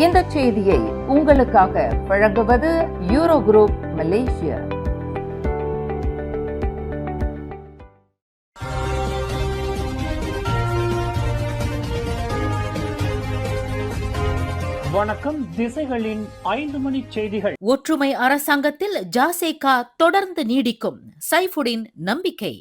இந்த செய்தியை உங்களுக்காக வழங்குவது யூரோ குரூப் மலேசியா. வணக்கம். திசைகளின் 5 மணி செய்திகள். ஒற்றுமை அரசாங்கத்தில் ஜாசேகா தொடர்ந்து நீடிக்கும், சைஃபுடின் நம்பிக்கை.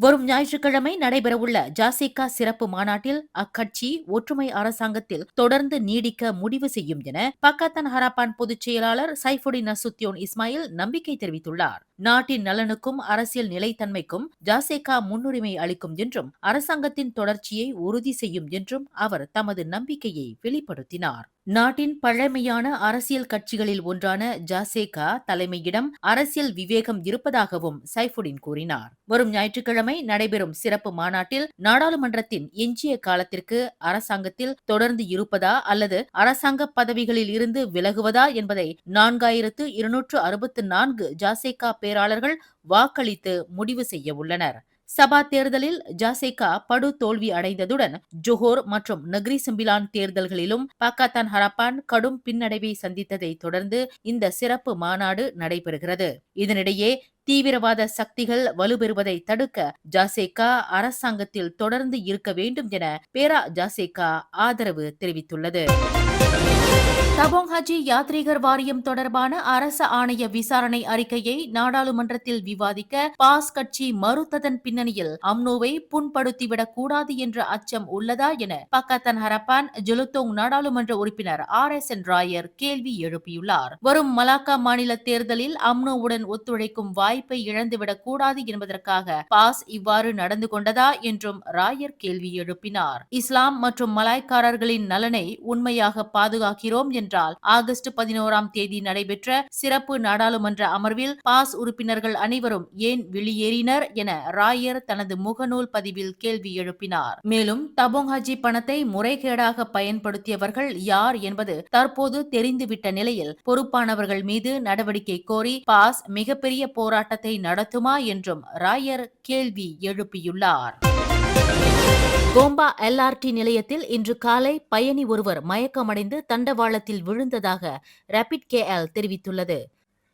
வரும் ஞாயிற்றுக்கிழமை நடைபெறவுள்ள ஜாசேகா சிறப்பு மாநாட்டில் அக்கட்சி ஒற்றுமை அரசாங்கத்தில் தொடர்ந்து நீடிக்க முடிவு செய்யும் என பக்காத்தான் ஹராப்பான் பொதுச் செயலாளர் சைஃபுடின் நசுத்தியோன் இஸ்மாயில் நம்பிக்கை தெரிவித்துள்ளார். நாட்டின் நலனுக்கும் அரசியல் நிலைத்தன்மைக்கும் ஜாசேகா முன்னுரிமை அளிக்கும் என்றும் அரசாங்கத்தின் தொடர்ச்சியை உறுதி செய்யும் என்றும் அவர் தமது நம்பிக்கையை வெளிப்படுத்தினார். நாட்டின் பழமையான அரசியல் கட்சிகளில் ஒன்றான ஜாசேகா தலைமையிடம் அரசியல் விவேகம் இருப்பதாகவும் சைஃபுடின் கூறினார். வரும் ஞாயிற்றுக்கிழமை நடைபெறும் சிறப்பு மாநாட்டில் நாடாளுமன்றத்தின் எஞ்சிய காலத்திற்கு அரசாங்கத்தில் தொடர்ந்து இருப்பதா அல்லது அரசாங்க பதவிகளில் இருந்து விலகுவதா என்பதை 4264 ஜாசேகா பேராளர்கள் வாக்களித்து முடிவு செய்ய உள்ளனர். சபா தேர்தலில் ஜாசேகா படு தோல்வி அடைந்ததுடன் ஜோஹோர் மற்றும் நக்ரி செம்பிலான் தேர்தல்களிலும் பக்காத்தான் ஹராப்பான் கடும் பின்னடைவை சந்தித்ததை தொடர்ந்து இந்த சிறப்பு மாநாடு நடைபெறுகிறது. இதனிடையே தீவிரவாத சக்திகள் வலுப்பெறுவதை தடுக்க ஜாசேகா அரசாங்கத்தில் தொடர்ந்து இருக்க வேண்டும் என பேரா ஜாசேகா ஆதரவு தெரிவித்துள்ளது. தபோங் ஹஜி யாத்ரீகர் வாரியம் தொடர்பான அரச ஆணைய விசாரணை அறிக்கையை நாடாளுமன்றத்தில் விவாதிக்க பாஸ் கட்சி மறுத்ததன் பின்னணியில் அம்னோவை புண்படுத்திவிடக் கூடாது என்ற அச்சம் உள்ளதா என பக்காத்தான் ஹராப்பான் ஜெலுத்தோங் நாடாளுமன்ற உறுப்பினர் RSN ராயர் கேள்வி எழுப்பியுள்ளார். வரும் மலாக்கா மாநில தேர்தலில் அம்னோவுடன் ஒத்துழைக்கும் வாய்ப்பை இழந்துவிடக் கூடாது என்பதற்காக பாஸ் இவ்வாறு நடந்து கொண்டதா என்றும் ராயர் கேள்வி எழுப்பினார். இஸ்லாம் மற்றும் மலாய்க்காரர்களின் நலனை உண்மையாக பாதுகாக்கிறோம் என்றால் ஆகஸ்ட் 11ஆம் தேதி நடைபெற்ற சிறப்பு நாடாளுமன்ற அமர்வில் பாஸ் உறுப்பினர்கள் அனைவரும் ஏன் வெளியேறினர் என ராயர் தனது முகநூல் பதிவில் கேள்வி எழுப்பினார். மேலும் தபோங் ஹஜி பணத்தை முறைகேடாக பயன்படுத்தியவர்கள் யார் என்பது தற்போது தெரிந்துவிட்ட நிலையில் பொறுப்பானவர்கள் மீது நடவடிக்கை கோரி பாஸ் மிகப்பெரிய போராட்டத்தை நடத்துமா என்றும் ராயர் கேள்வி எழுப்பியுள்ளார். கோம்பா LRT நிலையத்தில் இன்று காலை பயணி ஒருவர் மயக்கமடைந்து தண்டவாளத்தில் விழுந்ததாக ரேபிட் KL தெரிவித்துள்ளது.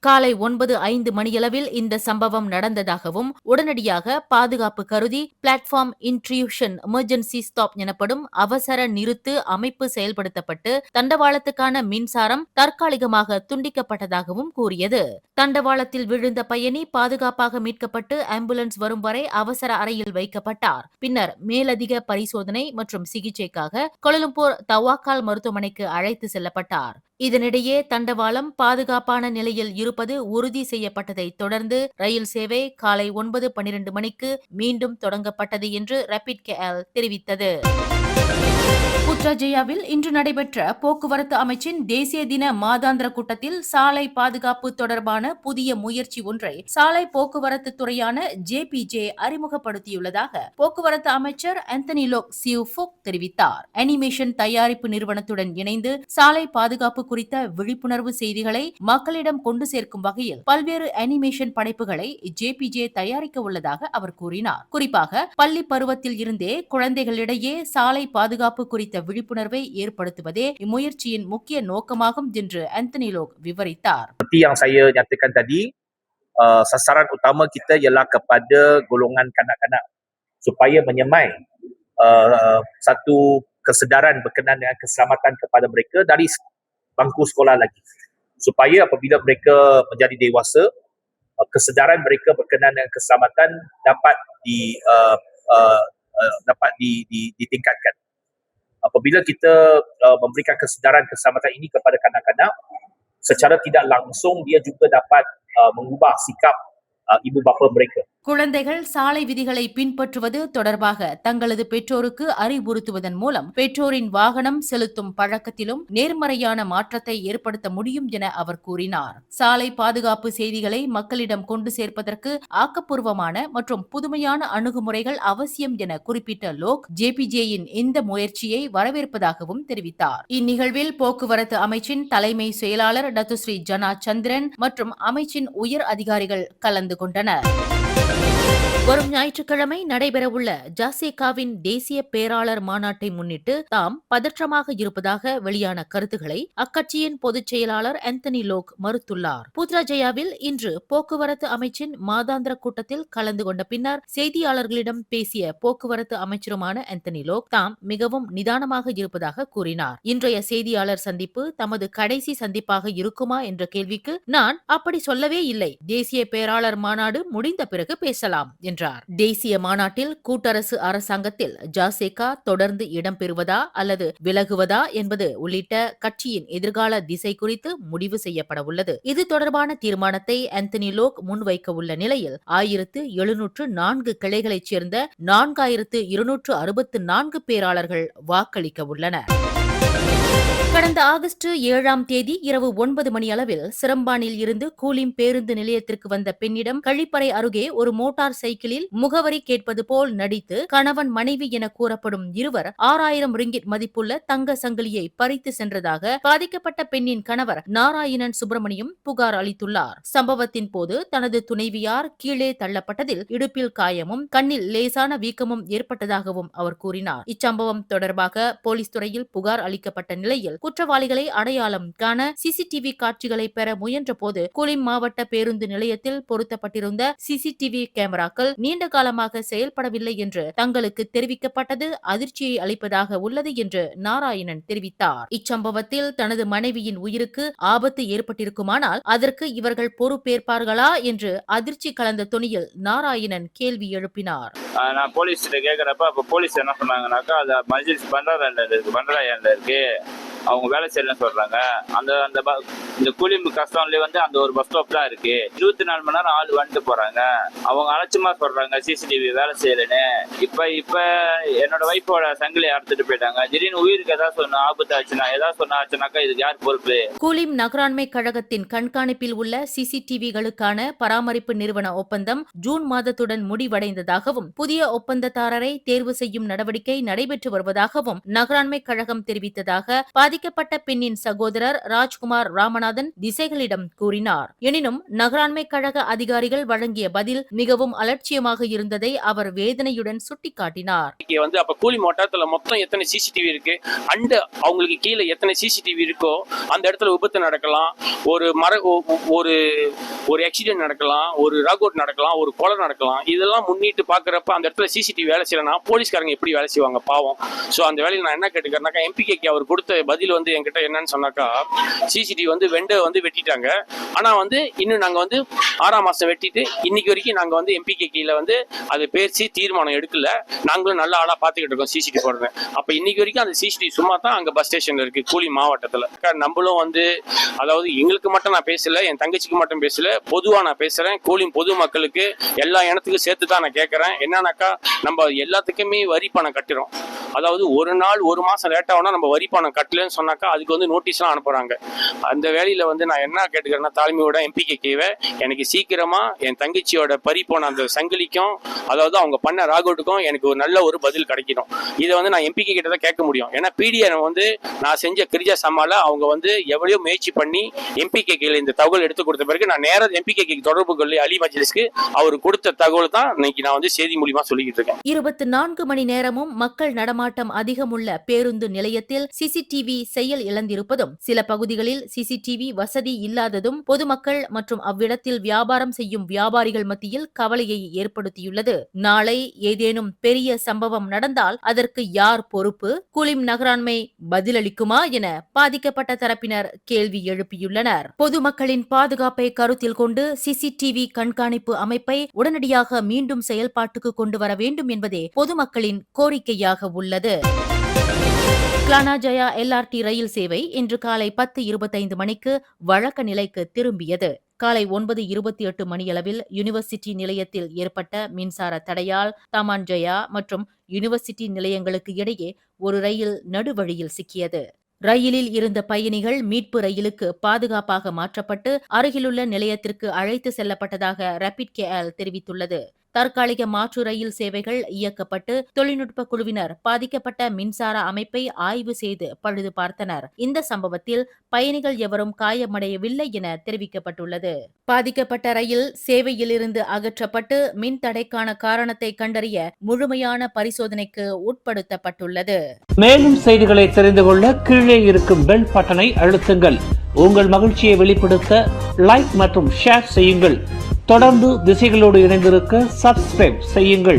காலை 9:05 மணியளவில் இந்த சம்பவம் நடந்ததாகவும் உடனடியாக பாதுகாப்பு கருதி பிளாட்ஃபார்ம் இன்ட்ரூஷன் எமர்ஜென்சி ஸ்டாப் எனப்படும் அவசர நிறுத்து அமைப்பு செயல்படுத்தப்பட்டு தண்டவாளத்துக்கான மின்சாரம் தற்காலிகமாக துண்டிக்கப்பட்டதாகவும் கூறியது. தண்டவாளத்தில் விழுந்த பயணி பாதுகாப்பாக மீட்கப்பட்டு ஆம்புலன்ஸ் வரும் வரை அவசர அறையில் வைக்கப்பட்டார். பின்னர் மேலதிக பரிசோதனை மற்றும் சிகிச்சைக்காக கோலாலம்பூர் தவாக்கால் மருத்துவமனைக்கு அழைத்து செல்லப்பட்டார். இதனிடையே தண்டவாளம் பாதுகாப்பான நிலையில் இருப்பது உறுதி செய்யப்பட்டதை தொடர்ந்து ரயில் சேவை காலை 9:12 மணிக்கு மீண்டும் தொடங்கப்பட்டது என்று ரேபிட் KL தெரிவித்தது. புத்ராஜயாவில் இன்று நடைபெற்ற போக்குவரத்து அமைச்சின் தேசிய தின மாதாந்திர கூட்டத்தில் சாலை பாதுகாப்பு தொடர்பான புதிய முயற்சி ஒன்றை சாலை போக்குவரத்து துறையான JPJ அறிமுகப்படுத்தியுள்ளதாக போக்குவரத்து அமைச்சர் ஆந்தனி லோக் சியூஃபுக் தெரிவித்தார். அனிமேஷன் தயாரிப்பு நிறுவனத்துடன் இணைந்து சாலை பாதுகாப்பு குறித்த விழிப்புணர்வு செய்திகளை மக்களிடம் கொண்டு சேர்க்கும் வகையில் பல்வேறு அனிமேஷன் படைப்புகளை JPJ தயாரிக்க உள்ளதாக அவர் கூறினார். குறிப்பாக பள்ளி பருவத்தில் இருந்தே குழந்தைகளிடையே சாலை பாதுகாப்பு குறித்த விழிப்புணர்வை ஏற்படுத்துவதே இம்முயற்சியின் முக்கிய நோக்கமாகும் என்று ஆந்தனி லோக் விவரித்தார். Seperti yang saya nyatakan tadi, sasaran utama kita ialah kepada golongan kanak-kanak supaya menyemai satu kesedaran berkenaan dengan keselamatan kepada mereka dari bangku sekolah lagi. Supaya apabila mereka menjadi dewasa, kesedaran mereka berkenaan dengan keselamatan dapat ditingkatkan. Apabila kita memberikan kesedaran keselamatan ini kepada kanak-kanak, secara tidak langsung dia juga dapat mengubah sikap ibu bapa mereka. குழந்தைகள் சாலை விதிகளை பின்பற்றுவது தொடர்பாக தங்களது பெற்றோருக்கு அறிவுறுத்துவதன் மூலம் பெற்றோரின் வாகனம் செலுத்தும் பழக்கத்திலும் நேர்மறையான மாற்றத்தை ஏற்படுத்த முடியும் என அவர் கூறினார். சாலை பாதுகாப்பு செய்திகளை மக்களிடம் கொண்டு சேர்ப்பதற்கு ஆக்கப்பூர்வமான மற்றும் புதுமையான அணுகுமுறைகள் அவசியம் என குறிப்பிட்ட லோக் JPJ-யின் இந்த முயற்சியை வரவேற்பதாகவும் தெரிவித்தார். இந்நிகழ்வில் போக்குவரத்து அமைச்சின் தலைமை செயலாளர் டத்துஸ்ரீ ஜனா சந்திரன் மற்றும் அமைச்சின் உயர் அதிகாரிகள் கலந்து கொண்டனர். வரும் ஞாயிற்றுக்கிழமை நடைபெறவுள்ள ஜாசேகாவின் தேசிய பேராளர் மாநாட்டை முன்னிட்டு தாம் பதற்றமாக இருப்பதாக வெளியான கருத்துக்களை அக்கட்சியின் பொதுச் செயலாளர் ஆந்தனி லோக் மறுத்துள்ளார். புத்ராஜயாவில் இன்று போக்குவரத்து அமைச்சின் மாதாந்திர கூட்டத்தில் கலந்து கொண்ட பின்னர் செய்தியாளர்களிடம் பேசிய போக்குவரத்து அமைச்சருமான ஆந்தனி லோக் தாம் மிகவும் நிதானமாக இருப்பதாக கூறினார். இன்றைய செய்தியாளர் சந்திப்பு தமது கடைசி சந்திப்பாக இருக்குமா என்ற கேள்விக்கு நான் அப்படி சொல்லவே இல்லை. தேசிய பேராளர் மாநாடு முடிந்த பிறகு பேசலாம் என்றார். தேசிய மாநாட்டில் கூட்டரசு அரசாங்கத்தில் ஜாசேகா தொடர்ந்து இடம்பெறுவதா அல்லது விலகுவதா என்பது உள்ளிட்ட கட்சியின் எதிர்கால திசை குறித்து முடிவு செய்யப்பட உள்ளது. இது தொடர்பான தீர்மானத்தை ஆந்தனி லோக் முன்வைக்க உள்ள நிலையில் 1704 கிளைகளைச் சேர்ந்த 4264 பேராளர்கள் வாக்களிக்க உள்ளனர். கடந்த ஆகஸ்ட் 7ஆம் தேதி இரவு 9 மணி அளவில் சிரம்பானில் இருந்து கூலிம் பேருந்து நிலையத்திற்கு வந்த பெண்ணிடம் கழிப்பறை அருகே ஒரு மோட்டார் சைக்கிளில் முகவரி கேட்பது போல் நடித்து கணவன் மனைவி என கூறப்படும் இருவர் 6000 ரிங்கிட் மதிப்புள்ள தங்க சங்கிலியை பறித்து சென்றதாக பாதிக்கப்பட்ட பெண்ணின் கணவர் நாராயணன் சுப்பிரமணியம் புகார் அளித்துள்ளார். சம்பவத்தின் போது தனது துணைவியார் கீழே தள்ளப்பட்டதில் இடுப்பில் காயமும் கண்ணில் லேசான வீக்கமும் ஏற்பட்டதாகவும் அவர் கூறினார். இச்சம்பவம் தொடர்பாக போலீஸ் துறையில் புகார் அளிக்கப்பட்ட நிலையில் குற்றவாளிகளை அடையாளம் காண சிசிடிவி காட்சிகளை பெற முயன்ற போது கூலிம் மாவட்ட பேருந்து நிலையத்தில் பொருத்தப்பட்டிருந்த சிசிடிவி கேமராக்கள் நீண்ட காலமாக செயல்படவில்லை என்று தங்களுக்கு தெரிவிக்கப்பட்டது அதிர்ச்சியை அளிப்பதாக உள்ளது என்று நாராயணன் தெரிவித்தார். இச்சம்பவத்தில் தனது மனைவியின் உயிருக்கு ஆபத்து ஏற்பட்டிருக்குமானால் அதற்கு இவர்கள் பொறுப்பேற்பார்களா என்று அதிர்ச்சி கலந்த தொனியில் நாராயணன் கேள்வி எழுப்பினார். நான் போலீஸ் கேட்கறப்ப அப்ப போலீஸ் என்ன சொன்னாங்கன்னாக்கா அது மஜ்லிஸ் பண்டராயன்ல இருக்கு, அவங்க வேலை செய்யலன்னு சொல்றாங்க. இந்த கூலிம் கஸ்டம்லயே அந்த ஒரு பஸ் ஸ்டாப் தான் இருக்கு. 24 மணி நேரம் ஆள் வந்துட்டு போறாங்க. அவங்க அலட்சியமா சொல்றாங்க சிசிடிவி வேலை செய்யலன்னு. இப்ப என்னோட வைஃபோட சங்கிலியை அறுத்துட்டு போயிட்டாங்க. திடீர்னு உயிருக்கு ஏதாவது ஆபத்து ஆச்சுனாக்கா இதுக்கு யார் பொறுப்பு? கூலிம் நகராண்மை கழகத்தின் கண்காணிப்பில் உள்ள சிசிடிவிகளுக்கான பராமரிப்பு நிறுவன ஒப்பந்தம் ஜூன் மாதத்துடன் முடிவடைந்ததாகவும் புதிய ஒப்பந்ததாரரை தேர்வு செய்யும் நடவடிக்கை நடைபெற்று வருவதாகவும் நகராண்மை கழகம் தெரிவித்ததாக பாதிக்கப்பட்ட பெண்ணின் சகோதரர் ராஜ்குமார் ராமநாதன் திசைகளிடம் கூறினார். எனினும் நகராண்மை கழக அதிகாரிகள் வழங்கிய பதில் மிகவும் அலட்சியமாக இருந்ததை அவர் வேதனையுடன் சுட்டிக்காட்டினார். அப்ப கூலி மோட்டார்ல மொத்தம் எத்தனை சிசிடிவி இருக்கு, அண்ட் அவங்களுக்கு கீழே எத்தனை சிசிடிவி இருக்கோ அந்த இடத்துல விபத்து நடக்கலாம், ஒரு ஆக்சிடென்ட் நடக்கலாம், ஒரு ராகோட் நடக்கலாம், ஒரு கொலை நடக்கலாம். இதெல்லாம் முன்னிட்டு பாக்குறப்ப அந்த இடத்துல சிசிடிவி வேலை செய்யலன்னா போலீஸ்காரங்க எப்படி வேலை செய்வாங்க பாவம். சோ அந்த வேலையை நான் என்ன கேட்டுக்கிறேன்னாக்கா எம்பிகேக்கு அவர் கொடுத்த பதில் என்கிட்ட என்னன்னு சொன்னாக்கா சிசிடிவி வெட்டிட்டாங்க. ஆனா இன்னும் நாங்க 6ஆம் மாசம் வெட்டிட்டு இன்னைக்கு வரைக்கும் நாங்க எம்பிகே கீழ அதை பேசி தீர்மானம் எடுக்கல. நாங்களும் நல்ல ஆளா பாத்துக்கிட்டு இருக்கோம் சிசிடிவி போடுறேன். அப்ப இன்னைக்கு வரைக்கும் அந்த சிசிடிவி சும்மா தான் அங்க பஸ் ஸ்டேஷன்ல இருக்கு கூலி மாவட்டத்துல. நம்மளும் அதாவது எங்களுக்கு மட்டும் நான் பேசல, என் தங்கச்சிக்கு மட்டும் பேசல, பொதுவா நான் பேசுறேன். கூலி பொது மக்களுக்கு எல்லா இனத்துக்கும் சேர்த்து தான் நான் கேட்கறேன். என்னன்னாக்கா நம்ம எல்லாத்துக்குமே வரி பணம் கட்டுறோம். அதாவது ஒரு நாள் ஒரு மாசம் லேட் ஆகுனா நம்ம வரி பணம் கட்டலன்னு சொன்னாக்கா அதுக்கு நோட்டீஸ்லாம் அனுப்புறாங்க. அந்த வேலையில நான் என்ன கேட்டுக்கிறேன்னா தாழ்மையோட எம்பிகேவை எனக்கு சீக்கிரமா என் தங்கச்சியோட பறி போன அந்த சங்கிலிக்கும் அதாவது அவங்க பண்ண ராகோட்டுக்கும் எனக்கு ஒரு நல்ல ஒரு பதில் கிடைக்கணும். இதை நான் எம்பிகே கிட்ட தான் கேட்க முடியும். ஏன்னா பிடிஆர் நான் செஞ்ச கிரிஜா சமால அவங்க எவ்வளவு முயற்சி பண்ணி எம்பிகே கீழே இந்த தகவல் எடுத்து கொடுத்த பிறகு நான் நேரம் எம்பிகே தொடர்பு கொள்ளி அலி மஜ்லிஸ்க்கு அவர் கொடுத்த தகவல் தான் இன்னைக்கு நான் செய்தி மூலியமா சொல்லிக்கிட்டு இருக்கேன். 24 மணி நேரமும் மக்கள் நடமாட்டம் அதிகமுள்ள பேருந்து நிலையத்தில் சிசிடிவி செயல் இழந்திருப்பதும் சில பகுதிகளில் சிசிடிவி வசதி இல்லாததும் பொதுமக்கள் மற்றும் அவ்விடத்தில் வியாபாரம் செய்யும் வியாபாரிகள் மத்தியில் கவலையை ஏற்படுத்தியுள்ளது. நாளை ஏதேனும் பெரிய சம்பவம் நடந்தால் அதற்கு யார் பொறுப்பு? கூலிம் நகராண்மை பதிலளிக்குமா என பாதிக்கப்பட்ட தரப்பினர் கேள்வி எழுப்பியுள்ளனர். பொதுமக்களின் பாதுகாப்பை கருத்தில் கொண்டு சிசிடிவி கண்காணிப்பு அமைப்பை உடனடியாக மீண்டும் செயல்பாட்டுக்கு கொண்டு வர வேண்டும் என்பதே பொதுமக்களின் கோரிக்கையாக உள்ளது. கிளானா ஜயா எல்ஆர்டி ரயில் சேவை இன்று காலை 10:25 மணிக்கு வழக்க நிலைக்கு திரும்பியது. காலை 9:28 மணியளவில் யூனிவர்சிட்டி நிலையத்தில் ஏற்பட்ட மின்சார தடையால் தமான் ஜயா மற்றும் யூனிவர்சிட்டி நிலையங்களுக்கு இடையே ஒரு ரயில் நடுவழியில் சிக்கியது. ரயிலில் இருந்த பயணிகள் மீட்பு ரயிலுக்கு பாதுகாப்பாக மாற்றப்பட்டு அருகிலுள்ள நிலையத்திற்கு அழைத்து செல்லப்பட்டதாக ரேபிட் கேஎல் தெரிவித்துள்ளது. தற்காலிக மாற்று ரயில் சேவைகள் இயக்கப்பட்டு தொழில்நுட்ப குழுவினர் பாதிக்கப்பட்ட மின்சார அமைப்பை ஆய்வு செய்து பழுது பார்த்தனர். இந்த சம்பவத்தில் பயணிகள் எவரும் காயமடையவில்லை என தெரிவிக்கப்பட்டுள்ளது. பாதிக்கப்பட்ட ரயில் சேவையிலிருந்து அகற்றப்பட்டு மின் தடைக்கான காரணத்தை கண்டறிய முழுமையான பரிசோதனைக்கு உட்படுத்தப்பட்டுள்ளது. மேலும் செய்திகளை தெரிந்து கொள்ள கீழே இருக்கும் பெல் பட்டனை அழுத்துங்கள். உங்கள் மகிழ்ச்சியை வெளிப்படுத்த லைக் மற்றும் ஷேர் செய்யுங்கள். தொடர்ந்து திசைகளோடு இணைந்திருக்க சப்ஸ்கிரைப் செய்யுங்கள்.